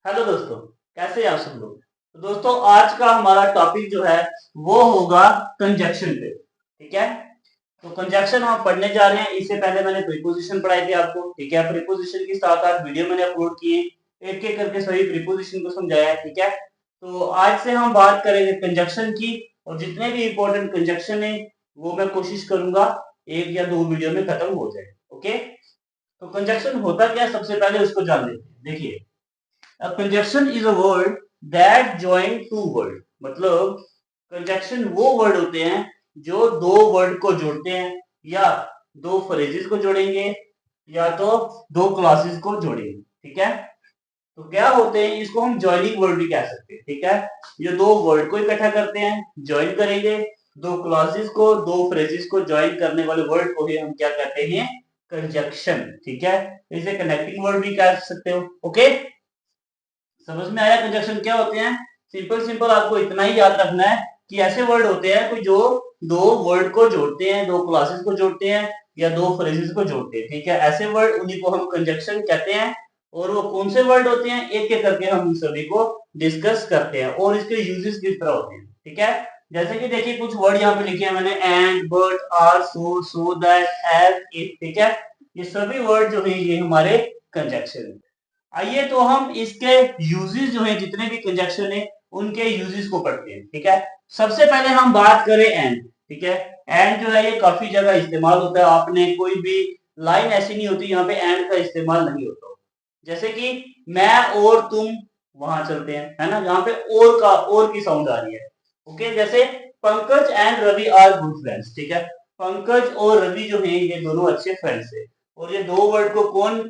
Hello दोस्तों, कैसे हैं आप सब लोग। तो दोस्तों आज का हमारा टॉपिक जो है वो होगा कंजक्शन पे। ठीक है, तो कंजक्शन हम पढ़ने जा रहे हैं। इससे पहले मैंने प्रीपोजिशन पढ़ाई थी आपको। ठीक है, प्रीपोजिशन की 7-8 वीडियो मैंने अपलोड किए, एक एक करके सभी प्रीपोजिशन को समझाया है। ठीक है, तो आज से हम बात करेंगे कंजक्शन की, और जितने भी इंपॉर्टेंट कंजक्शन है वो मैं कोशिश करूंगा एक या दो वीडियो में खत्म हो जाए। ओके, तो कंजक्शन होता क्या है, सबसे पहले उसको जान लेते हैं। देखिए, A conjunction is a word that join two word। मतलब कंजक्शन वो वर्ड होते हैं जो दो वर्ड को जोड़ते हैं, या दो फ्रेजेस को जोड़ेंगे, या तो दो क्लासेस को जोड़ेंगे। ठीक है, तो क्या होते हैं, इसको हम जॉइनिंग वर्ड भी कह सकते हैं। ठीक है, ये दो वर्ड को इकट्ठा करते हैं, ज्वाइन करेंगे। दो क्लासेस को, दो फ्रेजेस को ज्वाइन करने वाले वर्ड को ही हम क्या कहते हैं, कंजक्शन। ठीक है, इसे कनेक्टिंग वर्ड भी कह सकते हो। ओके, समझ में आया कंजक्शन क्या होते हैं। सिंपल सिंपल आपको इतना ही याद रखना है कि ऐसे वर्ड होते हैं कोई जो दो वर्ड को जोड़ते हैं, दो क्लासेस को जोड़ते हैं, या दो फ्रेजेस को जोड़ते हैं। ठीक है, ऐसे वर्ड उन्हीं को हम कंजक्शन कहते हैं। और वो कौन से वर्ड होते हैं, एक एक करके हम उन सभी को डिस्कस करते हैं और इसके यूजेस किस तरह होते हैं। ठीक है, जैसे कि देखिए कुछ वर्ड यहाँ पे लिखे हैं मैंने, and, but, or, so that, as, if. ठीक है, ये सभी वर्ड जो है ये हमारे कंजक्शन है। आइए तो हम इसके यूजेस जो है, जितने भी कंजक्शन है उनके यूजेस को पढ़ते हैं। ठीक है, सबसे पहले हम बात करें एंड। ठीक है, एंड जो है ये काफी जगह इस्तेमाल होता है। आपने कोई भी लाइन ऐसी नहीं होती यहाँ पे एंड का इस्तेमाल नहीं होता। जैसे कि मैं और तुम वहां चलते हैं, है ना, यहाँ पे और का, और की साउंड आ रही है। ओके, जैसे Pankaj and Ravi are good friends. ठीक है, पंकज और रवि जो है ये दोनों अच्छे फ्रेंड्स है। और ये दो वर्ड को कौन,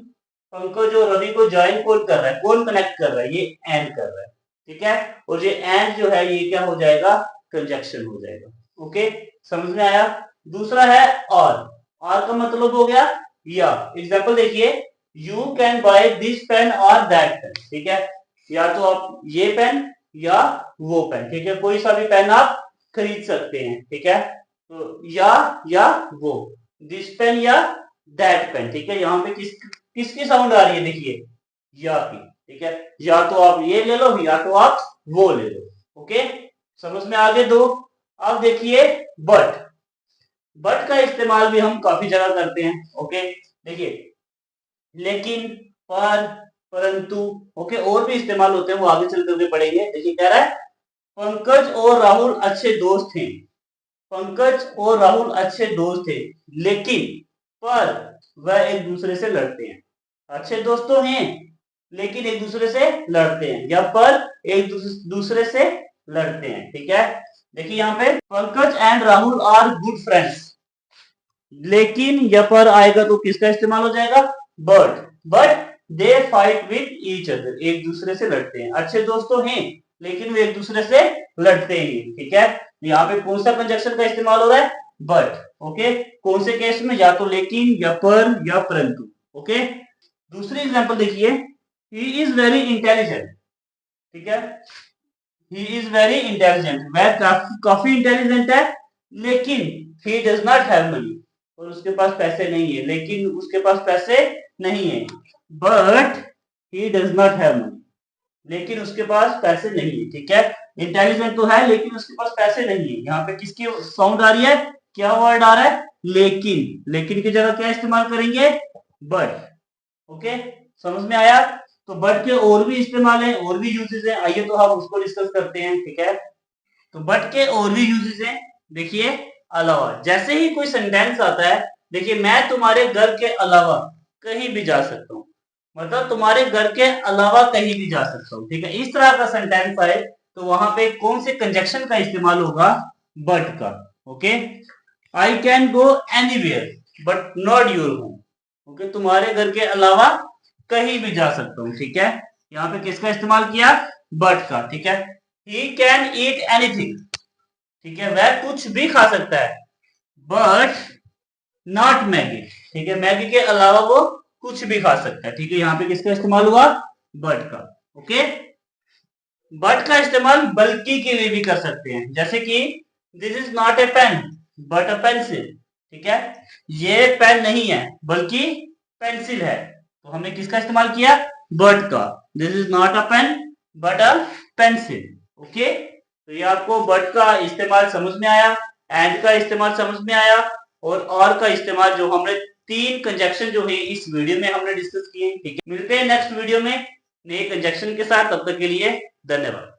पंकज और रवि को ज्वाइन कौन कर रहा है, कौन कनेक्ट कर रहा है, ये एंड कर रहा है। ठीक है, और ये एंड जो है ये क्या हो जाएगा, कंजक्शन हो जाएगा। ओके, समझ में आया। दूसरा है और। और का मतलब हो गया या। एग्जाम्पल देखिए, you can buy this pen और दैट पेन। ठीक है, या तो आप ये पेन या वो पेन। ठीक है, कोई सा भी पेन आप खरीद सकते हैं। ठीक है, तो या वो, दिस पेन या दैट पेन। ठीक है, यहाँ पे किसकी साउंड आ रही है, देखिए या की। ठीक है, या तो आप ये ले लो या तो आप वो ले लो। ओके, समझ में आगे दो। अब देखिए बट। बट का इस्तेमाल भी हम काफी जगह करते हैं। ओके, देखिए लेकिन, पर, परंतु। ओके, और भी इस्तेमाल होते हैं, वो आगे चल करके पढ़ेंगे। देखिए कह रहा है, पंकज और राहुल अच्छे दोस्त हैं। पंकज और राहुल अच्छे दोस्त थे, लेकिन, पर, वह एक दूसरे से लड़ते हैं। अच्छे दोस्त तो हैं लेकिन एक दूसरे से लड़ते हैं, या पर एक दूसरे से लड़ते हैं। ठीक है, देखिए यहाँ पे Pankaj and Rahul are good friends, लेकिन या पर आएगा तो किसका इस्तेमाल हो जाएगा, but they fight with each other, एक दूसरे से लड़ते हैं। अच्छे दोस्त तो हैं लेकिन वे एक दूसरे से लड़ते हैं। ठीक है, यहाँ पे कौन सा कंजक्शन का इस्तेमाल हो रहा है, बट। ओके, कौन से केस में, या तो लेकिन, या पर, या परंतु। ओके, दूसरी एग्जांपल देखिए, ही इज वेरी इंटेलिजेंट। ठीक है, ही इज वेरी इंटेलिजेंट, वह काफी इंटेलिजेंट है, लेकिन he does not have money, और उसके पास पैसे नहीं है, लेकिन उसके पास पैसे नहीं है। But he does not have money, लेकिन उसके पास पैसे नहीं है। ठीक है, इंटेलिजेंट तो है लेकिन उसके पास पैसे नहीं है। यहाँ पे किसकी साउंड आ रही है, क्या वर्ड आ रहा है, लेकिन। लेकिन की जगह क्या इस्तेमाल करेंगे, बट। ओके, समझ में आया। तो बट के और भी इस्तेमाल है, और भी यूजेस है, आइए तो हम उसको डिस्कस करते हैं। ठीक है, तो बट के और भी यूजेस हैं। देखिए, अलावा, जैसे ही कोई सेंटेंस आता है, देखिए मैं तुम्हारे घर के अलावा कहीं भी जा सकता हूँ, मतलब तुम्हारे घर के अलावा कहीं भी जा सकता हूँ। ठीक है, इस तरह का सेंटेंस आए तो वहां पे कौन से कंजक्शन का इस्तेमाल होगा, बट का। Okay, I can go anywhere but not your home. Okay, तुम्हारे घर के अलावा कहीं भी जा सकता हूँ। ठीक है, यहाँ पे किसका इस्तेमाल किया, बट का। ठीक है, ही कैन ईट एनीथिंग। ठीक है, वह कुछ भी खा सकता है, बट नॉट मैगी। ठीक है, मैगी के अलावा वो कुछ भी खा सकता है। ठीक है, यहाँ पे किसका इस्तेमाल हुआ, बट का। ओके, बट का इस्तेमाल बल्कि के लिए भी कर सकते हैं, जैसे कि this is not a pen but a pencil. ठीक है, ये पेन नहीं है बल्कि पेंसिल है, तो हमने किसका इस्तेमाल किया, बट का। This is not a pen but a pencil. Okay, तो ये आपको बट का इस्तेमाल समझ में आया, एंड का इस्तेमाल समझ में आया, और का इस्तेमाल जो हमने 3 कंजक्शन जो है इस वीडियो में हमने डिस्कस किए। ठीक है, मिलते हैं नेक्स्ट वीडियो में नए कंजक्शन के साथ। तब तक के लिए धन्यवाद।